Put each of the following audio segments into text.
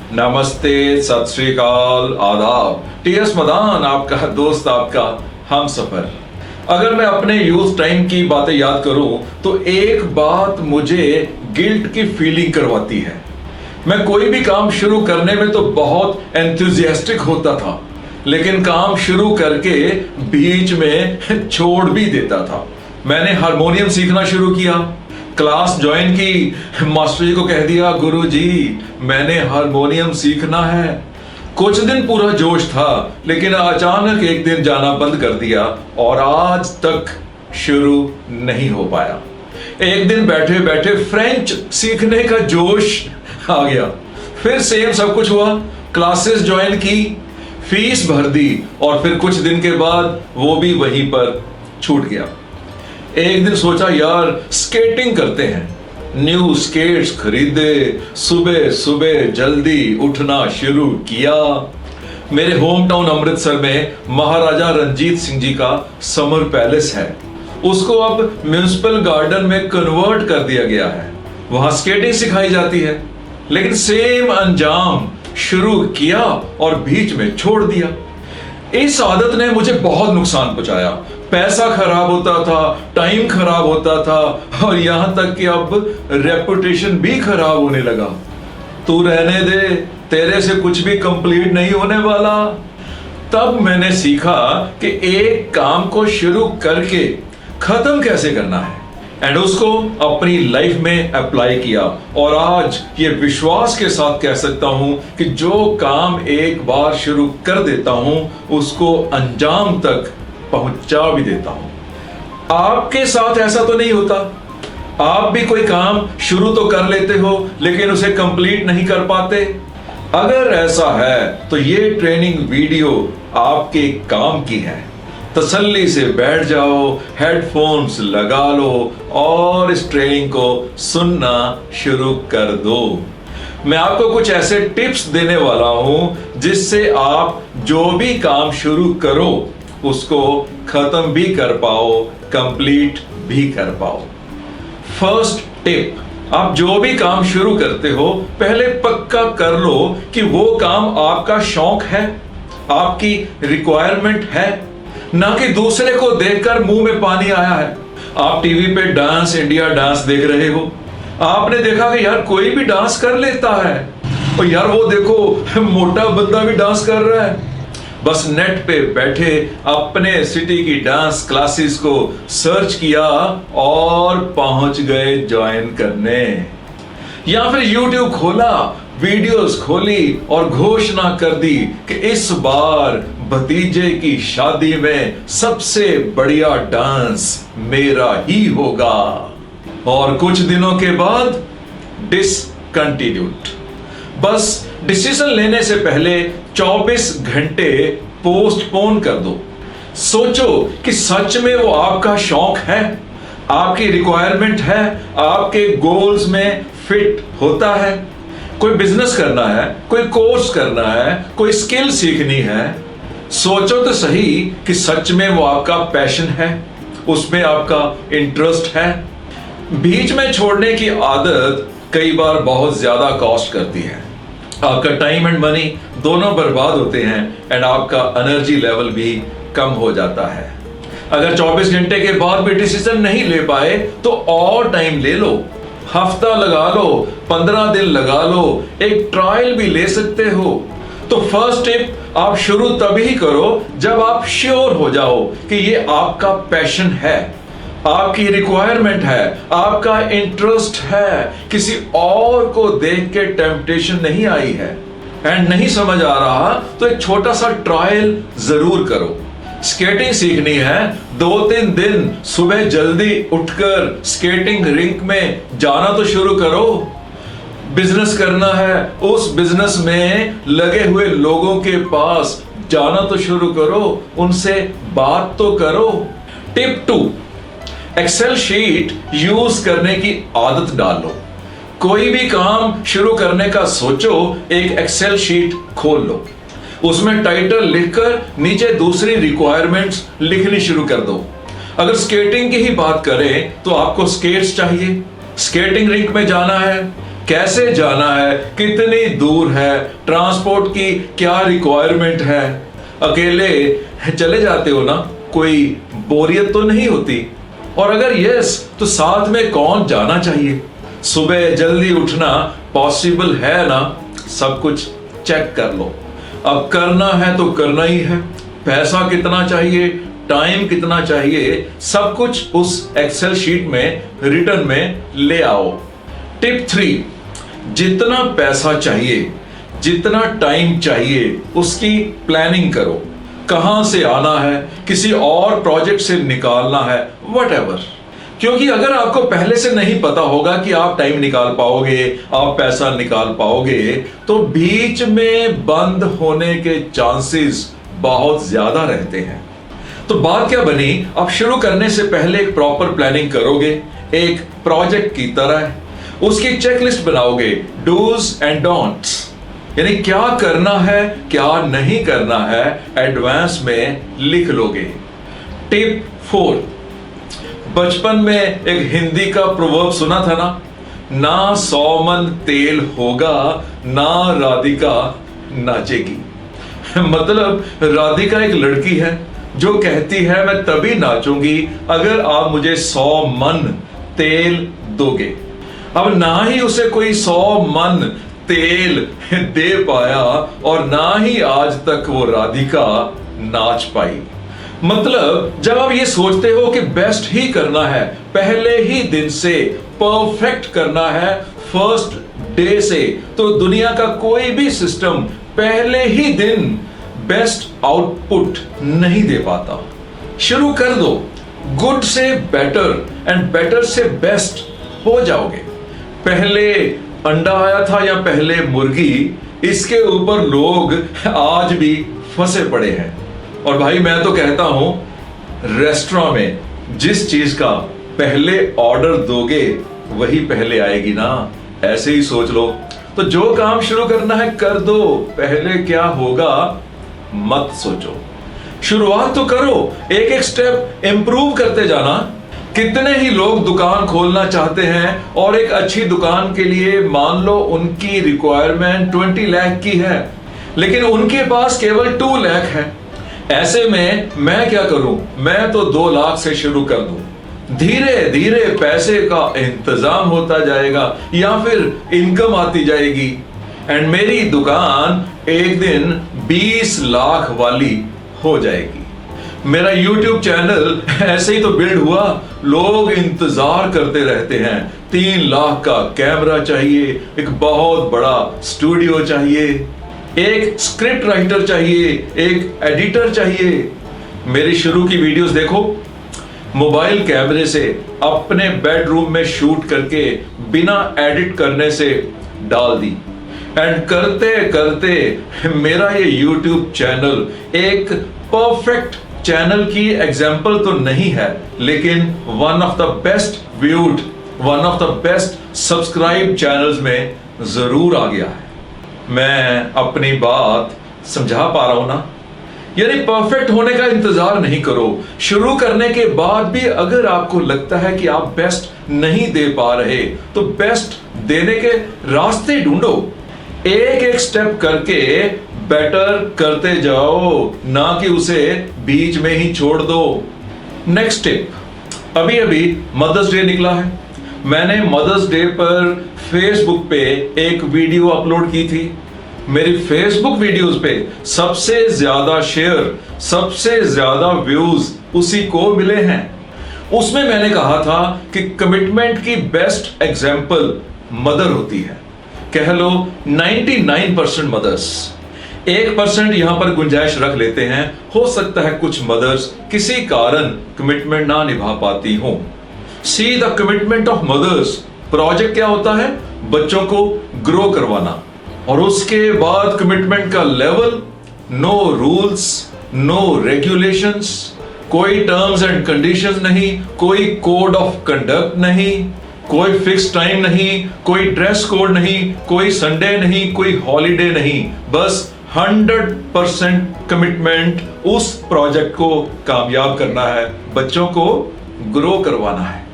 नमस्ते, सत श्री अकाल, आदाब। टीएस मदान आपका दोस्त, आपका हम सफर। अगर मैं अपने यूथ टाइम की बातें याद करूं तो एक बात मुझे गिल्ट की फीलिंग करवाती है। मैं कोई भी काम शुरू करने में तो बहुत एंथुजियास्टिक होता था, लेकिन काम शुरू करके बीच में छोड़ भी देता था। मैंने हारमोनियम सीखना शुरू किया, क्लास ज्वाइन की, मास्टर जी को कह दिया गुरुजी मैंने हारमोनियम सीखना है। कुछ दिन पूरा जोश था, लेकिन अचानक एक दिन जाना बंद कर दिया और आज तक शुरू नहीं हो पाया। एक दिन बैठे बैठे फ्रेंच सीखने का जोश आ गया, फिर सेम सब कुछ हुआ। क्लासेस ज्वाइन की, फीस भर दी और फिर कुछ दिन के बाद वो भी वहीं पर छूट गया। एक दिन सोचा यार स्केटिंग करते हैं। न्यू स्केट्स खरीदे, सुबह सुबह जल्दी उठना शुरू किया। मेरे होम टाउन अमृतसर में महाराजा रणजीत सिंह जी का समर पैलेस है, उसको अब म्युनिसिपल गार्डन में कन्वर्ट कर दिया गया है। वहां स्केटिंग सिखाई जाती है, लेकिन सेम अंजाम, शुरू किया और बीच में छोड़ दिया। इस आदत ने मुझे बहुत नुकसान पहुंचाया। पैसा खराब होता था, टाइम खराब होता था और यहां तक कि अब रेपुटेशन भी खराब होने लगा। तू रहने दे, तेरे से कुछ भी कंप्लीट नहीं होने वाला। तब मैंने सीखा कि एक काम को शुरू करके खत्म कैसे करना है एंड उसको अपनी लाइफ में अप्लाई किया। और आज ये विश्वास के साथ कह सकता हूं कि जो काम एक बार शुरू कर देता हूं उसको अंजाम तक पहुंचा भी देता हूं। आपके साथ ऐसा तो नहीं होता? आप भी कोई काम शुरू तो कर लेते हो लेकिन उसे कंप्लीट नहीं कर पाते? अगर ऐसा है तो ये ट्रेनिंग वीडियो आपके काम की है। तसल्ली से बैठ जाओ, हेडफोन्स लगा लो और इस ट्रेनिंग को सुनना शुरू कर दो। मैं आपको कुछ ऐसे टिप्स देने वाला हूं जिससे आप जो भी काम शुरू करो उसको खत्म भी कर पाओ, कंप्लीट भी कर पाओ। फर्स्ट टिप, आप जो भी काम शुरू करते हो पहले पक्का कर लो कि वो काम आपका शौक है, आपकी रिक्वायरमेंट है, ना कि दूसरे को देखकर मुंह में पानी आया है। आप टीवी पे डांस इंडिया डांस देख रहे हो, आपने देखा कि यार कोई भी डांस कर लेता है और यार वो देखो मोटा बंदा भी डांस कर रहा है। बस नेट पे बैठे अपने सिटी की डांस क्लासेस को सर्च किया और पहुंच गए ज्वाइन करने। या फिर YouTube खोला, वीडियोस खोली और घोषणा कर दी कि इस बार भतीजे की शादी में सबसे बढ़िया डांस मेरा ही होगा। और कुछ दिनों के बाद डिसकंटिन्यूड। बस डिसीजन लेने से पहले 24 घंटे पोस्टपोन कर दो। सोचो कि सच में वो आपका शौक है, आपकी रिक्वायरमेंट है, आपके गोल्स में फिट होता है। कोई बिजनेस करना है, कोई कोर्स करना है, कोई स्किल सीखनी है। सोचो तो सही कि सच में वो आपका पैशन है, उसमें आपका इंटरेस्ट है। बीच में छोड़ने की आदत कई बार बहुत ज्यादा कॉस्ट करती है। आपका टाइम एंड मनी दोनों बर्बाद होते हैं एंड आपका एनर्जी लेवल भी कम हो जाता है। अगर 24 घंटे के बाद भी डिसीजन नहीं ले पाए तो और टाइम ले लो, हफ्ता लगा लो, 15 दिन लगा लो, एक ट्रायल भी ले सकते हो। तो फर्स्ट टिप, आप शुरू तभी करो जब आप श्योर हो जाओ कि ये आपका पैशन है, आपकी रिक्वायरमेंट है, आपका इंटरेस्ट है, किसी और को देख के टेम्पटेशन नहीं आई है एंड नहीं समझ आ रहा तो एक छोटा सा ट्रायल जरूर करो। स्केटिंग सीखनी है, 2-3 दिन सुबह जल्दी उठकर स्केटिंग रिंक में जाना तो शुरू करो। बिजनेस करना है, उस बिजनेस में लगे हुए लोगों के पास जाना तो शुरू करो, उनसे बात तो करो। टिप 2, एक्सेल शीट यूज करने की आदत डालो। कोई भी काम शुरू करने का सोचो, एक एक्सेल शीट खोल लो, उसमें टाइटल लिखकर नीचे दूसरी रिक्वायरमेंट्स लिखनी शुरू कर दो। अगर स्केटिंग की ही बात करें तो आपको स्केट्स चाहिए, स्केटिंग रिंक में जाना है, कैसे जाना है, कितनी दूर है, ट्रांसपोर्ट की क्या रिक्वायरमेंट है। अकेले चले जाते हो ना, कोई बोरियत तो नहीं होती? और अगर यस, तो साथ में कौन जाना चाहिए? सुबह जल्दी उठना पॉसिबल है ना? सब कुछ चेक कर लो। अब करना है तो करना ही है। पैसा कितना चाहिए, टाइम कितना चाहिए, सब कुछ उस एक्सेल शीट में रिटर्न में ले आओ। टिप 3, जितना पैसा चाहिए, जितना टाइम चाहिए, उसकी प्लानिंग करो। कहां से आना है, किसी और प्रोजेक्ट से निकालना है, व्हाटएवर। क्योंकि अगर आपको पहले से नहीं पता होगा कि आप टाइम निकाल पाओगे, आप पैसा निकाल पाओगे, तो बीच में बंद होने के चांसेस बहुत ज्यादा रहते हैं। तो बात क्या बनी, आप शुरू करने से पहले एक प्रॉपर प्लानिंग करोगे, एक प्रोजेक्ट की तरह। उसकी चेकलिस्ट बनाओगे, डूज एंड डोंट्स, यानी क्या करना है, क्या नहीं करना है, एडवांस में लिख लोगे। टिप 4, बचपन में एक हिंदी का प्रोवर्ब सुना था ना 100 मन तेल होगा, ना राधिका नाचेगी। मतलब राधिका एक लड़की है जो कहती है मैं तभी नाचूंगी अगर आप मुझे 100 मन तेल दोगे। अब ना ही उसे कोई 100 मन तेल दे पाया और ना ही आज तक वो राधिका नाच पाई। मतलब जब आप ये सोचते हो कि बेस्ट ही करना है, पहले ही दिन से परफेक्ट करना है, फर्स्ट डे से, तो दुनिया का कोई भी सिस्टम पहले ही दिन बेस्ट आउटपुट नहीं दे पाता। शुरू कर दो, गुड से बेटर एंड बेटर से बेस्ट हो जाओगे। पहले अंडा आया था या पहले मुर्गी, इसके ऊपर लोग आज भी फंसे पड़े हैं। और भाई मैं तो कहता हूं, रेस्टोरेंट में जिस चीज का पहले ऑर्डर दोगे वही पहले आएगी ना, ऐसे ही सोच लो। तो जो काम शुरू करना है कर दो, पहले क्या होगा मत सोचो। शुरुआत तो करो, एक एक स्टेप इंप्रूव करते जाना। कितने ही लोग दुकान खोलना चाहते हैं और एक अच्छी दुकान के लिए मान लो उनकी रिक्वायरमेंट 20 लाख की है, लेकिन उनके पास केवल 2 लाख है। ऐसे में मैं क्या करूं, मैं तो 2 लाख से शुरू कर दूं। धीरे धीरे पैसे का इंतजाम होता जाएगा या फिर इनकम आती जाएगी एंड मेरी दुकान एक दिन 20 लाख वाली हो जाएगी। मेरा YouTube चैनल ऐसे ही तो बिल्ड हुआ। लोग इंतजार करते रहते हैं, 3 लाख का कैमरा चाहिए, एक बहुत बड़ा स्टूडियो चाहिए, एक स्क्रिप्ट राइटर चाहिए, एक एडिटर चाहिए। मेरी शुरू की वीडियोस देखो, मोबाइल कैमरे से अपने बेडरूम में शूट करके बिना एडिट करने से डाल दी एंड करते करते मेरा ये YouTube चैनल एक परफेक्ट चैनल की एग्जाम्पल तो नहीं है, लेकिन one of the best viewed, one of the best subscribe channels में जरूर आ गया है। मैं अपनी बात समझा पा रहा हूं ना? यानी परफेक्ट होने का इंतजार नहीं करो। शुरू करने के बाद भी अगर आपको लगता है कि आप बेस्ट नहीं दे पा रहे, तो बेस्ट देने के रास्ते ढूंढो। एक एक स्टेप करके बेटर करते जाओ, ना कि उसे बीच में ही छोड़ दो। नेक्स्ट टिप, अभी अभी मदर्स डे निकला है। मैंने मदर्स डे पर फेसबुक पे एक वीडियो अपलोड की थी। मेरी फेसबुक वीडियोस पे सबसे ज्यादा शेयर, सबसे ज्यादा व्यूज उसी को मिले हैं। उसमें मैंने कहा था कि कमिटमेंट की बेस्ट एग्जाम्पल मदर होती है। कह लो 99% मदर्स, 1% यहां पर गुंजाइश रख लेते हैं। हो सकता है कुछ मदर्स किसी कारण कमिटमेंट ना निभा पाती हो। See the commitment of mothers. Project क्या होता है? बच्चों को ग्रो करवाना। और उसके बाद कमिटमेंट का level, no rules, no regulations, कोई टर्म्स एंड कंडीशंस नहीं, कोई कोड ऑफ कंडक्ट नहीं, कोई फिक्स टाइम नहीं, कोई ड्रेस कोड नहीं, कोई संडे नहीं, कोई हॉलीडे नहीं, बस 100% कमिटमेंट उस प्रोजेक्ट को कामयाब करना है, बच्चों को ग्रो करवाना है।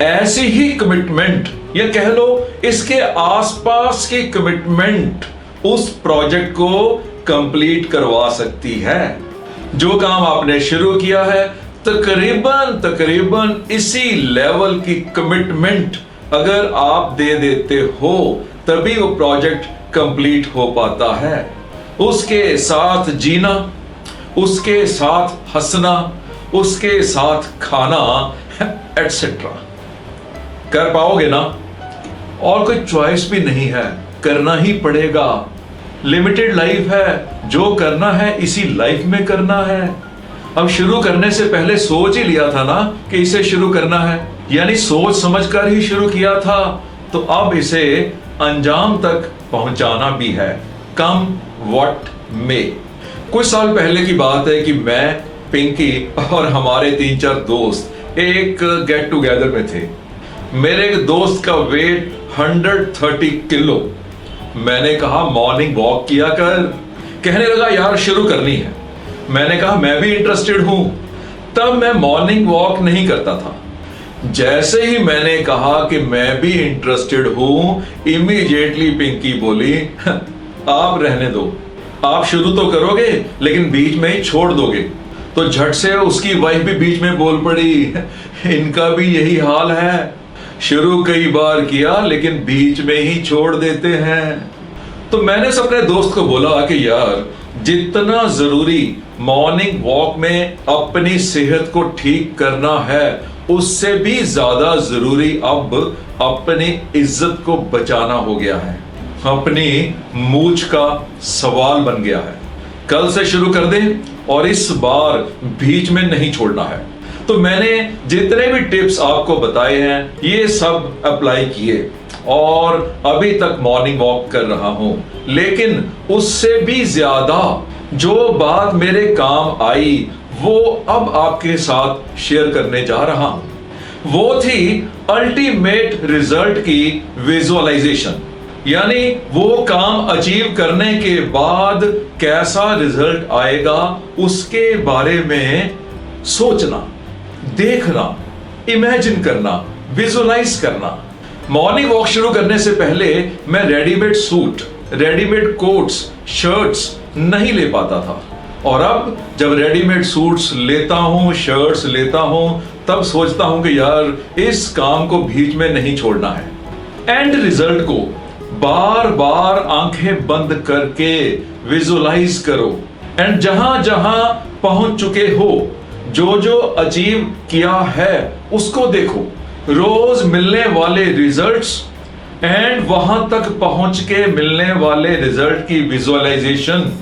ऐसी ही कमिटमेंट या कह लो इसके आसपास की कमिटमेंट उस प्रोजेक्ट को कंप्लीट करवा सकती है। जो काम आपने शुरू किया है तकरीबन इसी लेवल की कमिटमेंट अगर आप दे देते हो तभी वो प्रोजेक्ट कंप्लीट हो पाता है। उसके साथ जीना, उसके साथ हंसना, उसके साथ खाना एटसेट्रा कर पाओगे ना? और कोई चॉइस भी नहीं है, करना ही पड़ेगा। लिमिटेड लाइफ है, जो करना है इसी लाइफ में करना है। अब शुरू करने से पहले सोच ही लिया था ना कि इसे शुरू करना है, यानी सोच समझकर ही शुरू किया था, तो अब इसे अंजाम तक पहुंचाना भी है, कम व्हाट मे। कुछ साल पहले की बात है कि मैं, पिंकी और हमारे 3-4 दोस्त एक गेट टुगेदर में थे। मेरे एक दोस्त का वेट 130 किलो। मैंने कहा मॉर्निंग वॉक किया कर। कहने लगा यार शुरू करनी है। मैंने कहा मैं भी इंटरेस्टेड हूं। तब मैं मॉर्निंग वॉक नहीं करता था। जैसे ही मैंने कहा कि मैं भी इंटरेस्टेड हूं, इमीडिएटली पिंकी बोली आप रहने दो, आप शुरू तो करोगे लेकिन बीच में ही छोड़ दोगे। तो झट से उसकी वाइफ भी बीच में बोल पड़ी, इनका भी यही हाल है, शुरू कई बार किया लेकिन बीच में ही छोड़ देते हैं। तो मैंने अपने दोस्त को बोला कि यार जितना जरूरी मॉर्निंग वॉक में अपनी सेहत को ठीक करना है, उससे भी ज्यादा जरूरी अब अपनी इज्जत को बचाना हो गया है। अपनी मूंछ का सवाल बन गया है। कल से शुरू कर दें और इस बार बीच में नहीं छोड़ना है। तो मैंने जितने भी टिप्स आपको बताए हैं ये सब अप्लाई किए और अभी तक मॉर्निंग वॉक कर रहा हूं। लेकिन उससे भी ज्यादा जो बात मेरे काम आई वो अब आपके साथ शेयर करने जा रहा हूं। वो थी अल्टीमेट रिजल्ट की विजुअलाइजेशन, यानी वो काम अचीव करने के बाद कैसा रिजल्ट आएगा उसके बारे में सोचना, देखना, इमेजिन करना, विजुअलाइज करना। मॉर्निंग वॉक शुरू करने से पहले मैं readymade suit, readymade quotes, shirts नहीं ले पाता था। और अब जब रेडीमेड सूट्स लेता हूं, शर्ट्स लेता हूं, तब सोचता हूं कि यार इस काम को बीच में नहीं छोड़ना है। एंड रिजल्ट को बार बार आंखें बंद करके विजुअलाइज करो एंड जहां जहां पहुंच चुके हो, जो जो अचीव किया है उसको देखो। रोज मिलने वाले रिजल्ट्स एंड वहां तक पहुंच के मिलने वाले रिजल्ट की विजुअलाइजेशन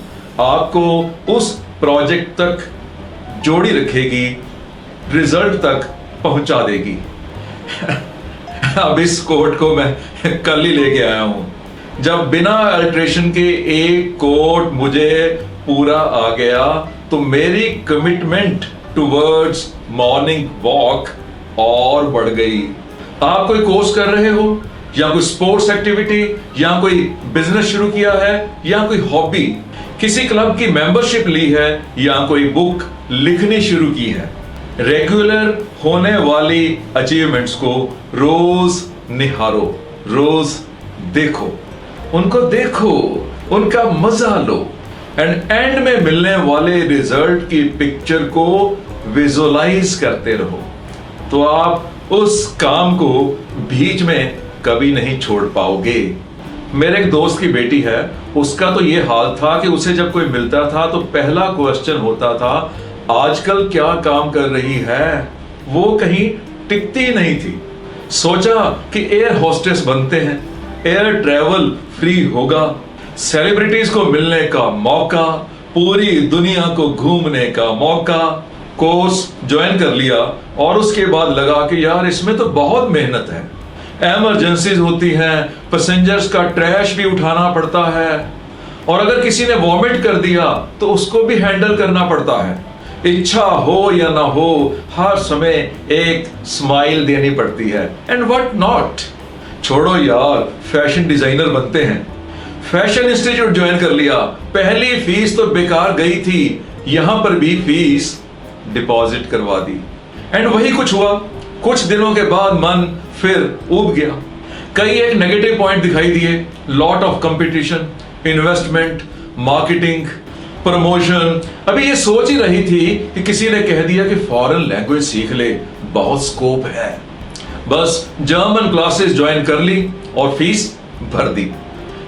आपको उस प्रोजेक्ट तक जोड़ी रखेगी, रिजल्ट तक पहुंचा देगी। अब इस कोट को मैं कल ही लेके आया हूं। जब बिना अल्ट्रेशन के एक कोट मुझे पूरा आ गया तो मेरी कमिटमेंट टुवर्ड्स मॉर्निंग वॉक और बढ़ गई। आप कोई कोर्स कर रहे हो या कोई स्पोर्ट्स एक्टिविटी या कोई बिजनेस शुरू किया है या कोई हॉबी, किसी क्लब की मेंबरशिप ली है या कोई बुक लिखनी शुरू की है, रेगुलर होने वाली अचीवमेंट्स को रोज निहारो, रोज देखो, उनको देखो, उनका मजा लो एंड एंड में मिलने वाले रिजल्ट की पिक्चर को विजुअलाइज करते रहो, तो आप उस काम को बीच में कभी नहीं छोड़ पाओगे। मेरे एक दोस्त की बेटी है, उसका तो ये हाल था कि उसे जब कोई मिलता था तो पहला क्वेश्चन होता था आजकल क्या काम कर रही है। वो कहीं टिकती नहीं थी। सोचा कि एयर होस्टेस बनते हैं, एयर ट्रैवल फ्री होगा, सेलिब्रिटीज को मिलने का मौका, पूरी दुनिया को घूमने का मौका। कोर्स ज्वाइन कर लिया और उसके बाद लगा कि यार इसमें तो बहुत मेहनत है, इमरजेंसीज होती हैं, पैसेंजर्स का ट्रैश भी उठाना पड़ता है और अगर किसी ने वॉमिट कर दिया तो उसको भी हैंडल करना पड़ता है। इच्छा हो या ना हो हर समय एक स्माइल देनी पड़ती है एंड व्हाट नॉट। छोड़ो यार, फैशन डिजाइनर बनते हैं, फैशन इंस्टीट्यूट ज्वाइन कर लिया, पहली फीस तो बेकार गई थी, यहां पर भी फीस डिपॉजिट करवा दी एंड वही कुछ हुआ। कुछ दिनों के बाद मन फिर उब गया। कई एक नेगेटिव पॉइंट दिखाई दिए, lot of competition, investment, marketing, promotion. अभी ये सोच ही रही थी कि किसी ने कह दिया कि फॉरेन लैंग्वेज सीख ले, बहुत स्कोप है। बस जर्मन क्लासेस ज्वाइन कर ली और फीस भर दी।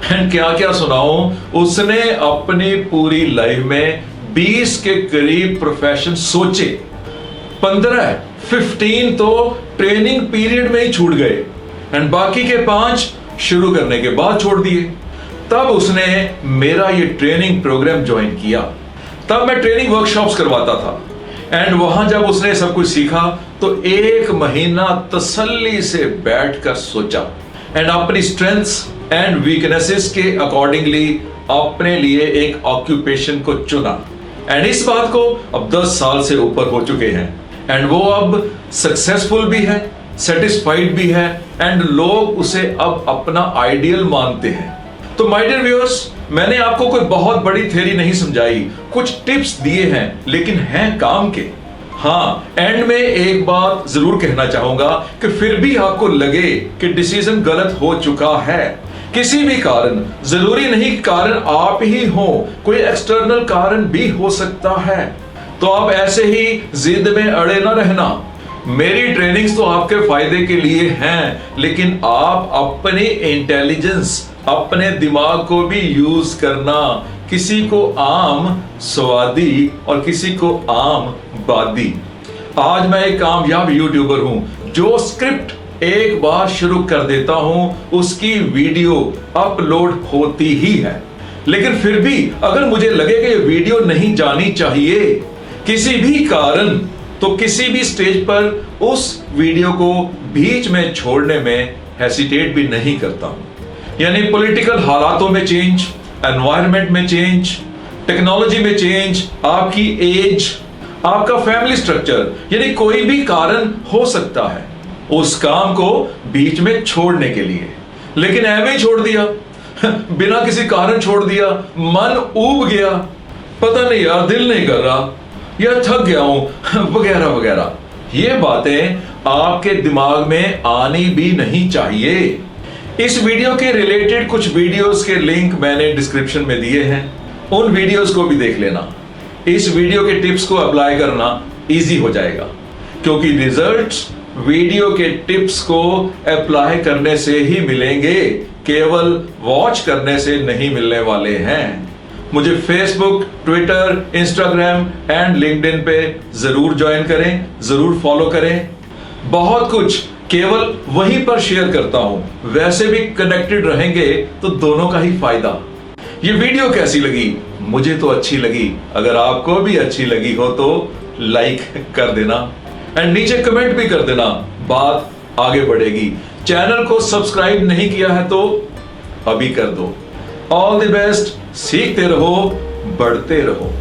एंड क्या क्या सुनाऊं, उसने अपनी पूरी लाइफ में 20 के करीब प्रोफेशन सोचे, 15 तो ट्रेनिंग पीरियड में ही छूट गए एंड बाकी के 5 शुरू करने के बाद छोड़ दिए। तब उसने मेरा ये ट्रेनिंग प्रोग्राम ज्वाइन किया। तब मैं ट्रेनिंग वर्कशॉप्स करवाता था एंड वहां जब उसने सब कुछ सीखा तो 1 महीना तसल्ली से बैठकर सोचा एंड अपनी स्ट्रेंथ्स एंड वीकनेसेस के अकॉर्डिंगली अपने लिए एक ऑक्यूपेशन को चुना। एंड इस बात को अब 10 साल से ऊपर हो चुके हैं एंड वो अब सक्सेसफुल भी है, सेटिस्फाइड भी है एंड लोग उसे अब अपना आइडियल मानते हैं। तो माय डियर व्यूअर्स, मैंने आपको कोई बहुत बड़ी थ्योरी नहीं समझाई, कुछ टिप्स दिए हैं लेकिन हैं काम के। हाँ, एंड में एक बात जरूर कहना चाहूंगा कि फिर भी आपको लगे कि डिसीजन गलत हो चुका है, किसी भी कारण, जरूरी नहीं कि कारण आप ही हो, कोई एक्सटर्नल कारण भी हो सकता है, तो आप ऐसे ही जिद में अड़े ना रहना। मेरी ट्रेनिंग्स तो आपके फायदे के लिए हैं, लेकिन आप अपनी इंटेलिजेंस, अपने दिमाग को भी यूज करना। किसी को आम स्वादी और किसी को आम बादी। आज मैं एक कामयाब यूट्यूबर हूं जो स्क्रिप्ट एक बार शुरू कर देता हूं, उसकी वीडियो अपलोड होती ही है। लेकिन फिर भी अगर मुझे लगे कि ये वीडियो नहीं जानी चाहिए किसी भी कारण, तो किसी भी स्टेज पर उस वीडियो को बीच में छोड़ने में हेसिटेट भी नहीं करता हूं। यानी पॉलिटिकल हालातों में चेंज, एनवायरनमेंट में चेंज, टेक्नोलॉजी में चेंज, आपकी एज, आपका फैमिली स्ट्रक्चर, यानी कोई भी कारण हो सकता है उस काम को बीच में छोड़ने के लिए। लेकिन ऐਵੇਂ ही छोड़ दिया, बिना किसी कारण छोड़ दिया, मन ऊब गया, पता नहीं यार दिल नहीं कर रहा या थक गया हूं वगैरह वगैरह। ये बातें आपके दिमाग में आनी भी नहीं चाहिए। इस वीडियो के रिलेटेड कुछ वीडियोस के लिंक मैंने डिस्क्रिप्शन में दिए हैं, उन वीडियोस को भी देख लेना। इस वीडियो के टिप्स को अप्लाई करना इजी हो जाएगा, क्योंकि रिजल्ट्स वीडियो के टिप्स को अप्लाई करने से ही मिलेंगे, केवल वॉच करने से नहीं मिलने वाले हैं। मुझे Facebook, Twitter, Instagram and LinkedIn पे जरूर ज्वाइन करें, जरूर फॉलो करें। बहुत कुछ केवल वहीं पर शेयर करता हूं, वैसे भी कनेक्टेड रहेंगे तो दोनों का ही फायदा। ये वीडियो कैसी लगी? मुझे तो अच्छी लगी। अगर आपको भी अच्छी लगी हो तो लाइक कर देना एंड नीचे कमेंट भी कर देना, बात आगे बढ़ेगी। चैनल को सब्सक्राइब नहीं किया है तो अभी कर दो। ऑल द बेस्ट, सीखते रहो, बढ़ते रहो।